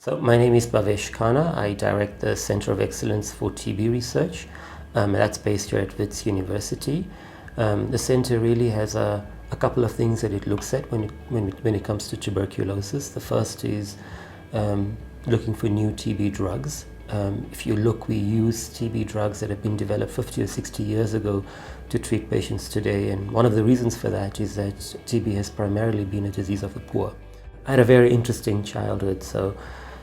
So my name is Bavesh Kana. I direct the Center of Excellence for TB Research. That's based here at Wits University. The center really has a couple of things that it looks at when it comes to tuberculosis. The first is looking for new TB drugs. If you look, we use TB drugs that have been developed 50 or 60 years ago to treat patients today, and one of the reasons for that is that TB has primarily been a disease of the poor. I had a very interesting childhood,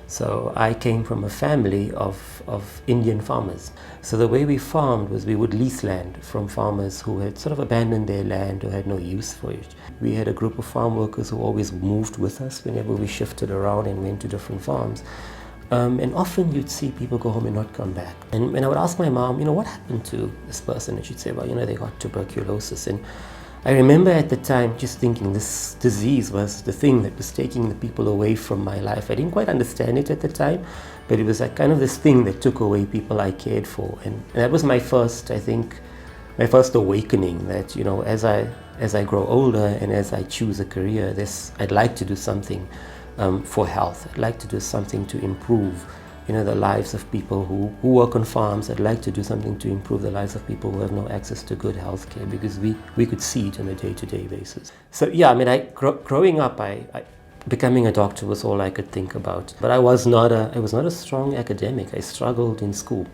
so I came from a family of Indian farmers. So the way we farmed was we would lease land from farmers who had sort of abandoned their land or had no use for it. We had a group of farm workers who always moved with us whenever we shifted around and went to different farms. And often you'd see people go home and not come back. And when I would ask my mom, what happened to this person? And she'd say, well, they got tuberculosis. And I remember at the time just thinking this disease was the thing that was taking the people away from my life. I didn't quite understand it at the time, but it was like kind of this thing that took away people I cared for. And that was my first, I think, my first awakening that, as I grow older and as I choose a career, I'd like to do something for health. I'd like to do something to improve the lives of people who work on farms. I'd like to do something to improve the lives of people who have no access to good health care, because we could see it on a day-to-day basis. So yeah, growing up, becoming a doctor was all I could think about. But I was not a strong academic. I struggled in school.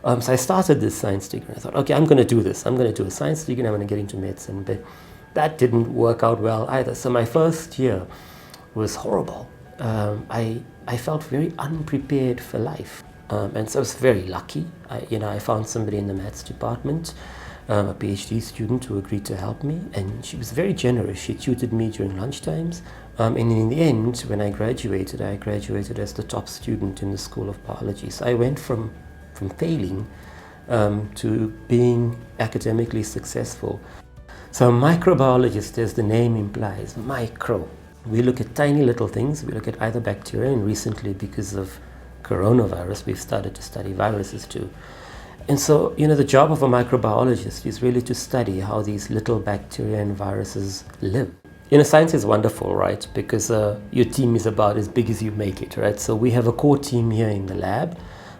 So I started this science degree. I thought, okay, I'm going to do this. I'm going to do a science degree and I'm going to get into medicine. But that didn't work out well either. So my first year was horrible. I felt very unprepared for life, and so I was very lucky. I found somebody in the maths department, a PhD student who agreed to help me, and she was very generous. She tutored me during lunchtimes, and in the end, when I graduated as the top student in the School of Biology. So I went from failing to being academically successful. So a microbiologist, as the name implies, micro. We look at tiny little things. We look at either bacteria, and recently, because of coronavirus, we've started to study viruses too. And so, the job of a microbiologist is really to study how these little bacteria and viruses live. Science is wonderful, right? Because your team is about as big as you make it, right? So we have a core team here in the lab.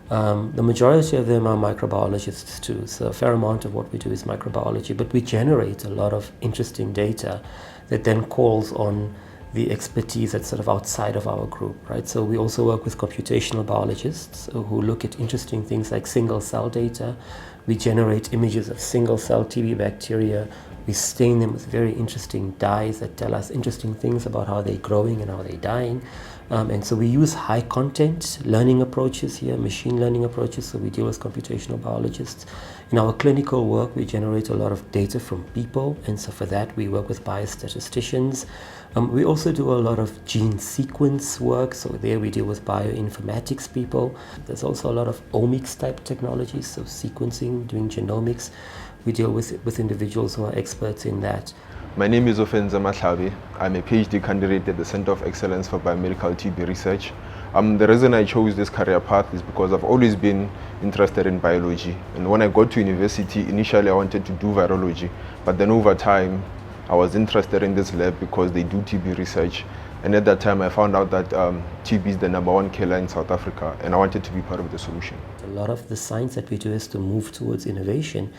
The majority of them are microbiologists too, so a fair amount of what we do is microbiology, but we generate a lot of interesting data that then calls on the expertise that's sort of outside of our group, right? So we also work with computational biologists who look at interesting things like single cell data. We generate images of single cell TB bacteria. We stain them with very interesting dyes that tell us interesting things about how they're growing and how they're dying. And so we use high content learning approaches here, machine learning approaches, so we deal with computational biologists. In our clinical work, we generate a lot of data from people, and so for that we work with biostatisticians. We also do a lot of gene sequence work, so there we deal with bioinformatics people. There's also a lot of omics type technologies, so sequencing, doing genomics. We deal with individuals who are experts in that. My name is Ofentse Matlhabe. I'm a PhD candidate at the Center of Excellence for Biomedical TB Research. The reason I chose this career path is because I've always been interested in biology. And when I got to university, initially I wanted to do virology, but then over time I was interested in this lab because they do TB research. And at that time I found out that TB is the #1 killer in South Africa, and I wanted to be part of the solution. A lot of the science that we do has to move towards innovation,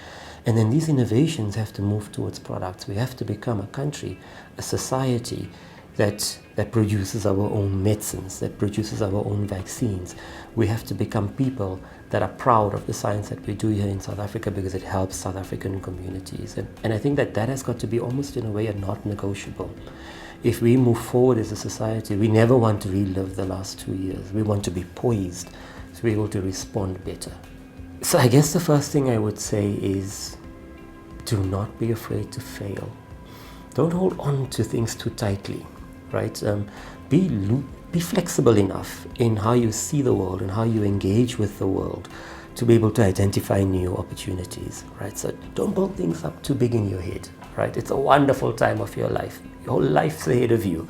and then these innovations have to move towards products. We have to become a country, a society that produces our own medicines, that produces our own vaccines. We have to become people that are proud of the science that we do here in South Africa because it helps South African communities. And I think that has got to be almost in a way a not negotiable. If we move forward as a society, we never want to relive the last 2 years. We want to be poised to be able to respond better. So I guess the first thing I would say is do not be afraid to fail. Don't hold on to things too tightly, right? Be flexible enough in how you see the world and how you engage with the world to be able to identify new opportunities, right? So don't build things up too big in your head, right? It's a wonderful time of your life. Your whole life's ahead of you,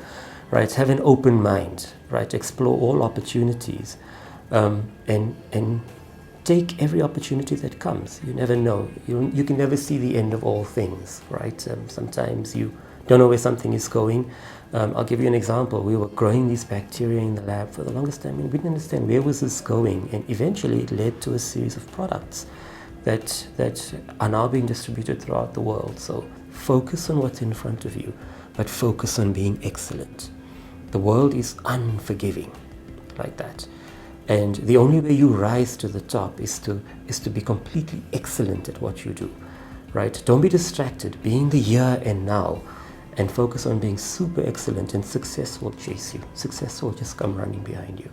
right? Have an open mind, right? Explore all opportunities, and take every opportunity that comes. You never know. You can never see the end of all things, right? Sometimes you don't know where something is going. I'll give you an example. We were growing these bacteria in the lab for the longest time, and we didn't understand where was this going, and eventually it led to a series of products that are now being distributed throughout the world. So focus on what's in front of you, but focus on being excellent. The world is unforgiving like that. And the only way you rise to the top is to be completely excellent at what you do, right? Don't be distracted. Be in the here and now and focus on being super excellent, and success will chase you. Success will just come running behind you.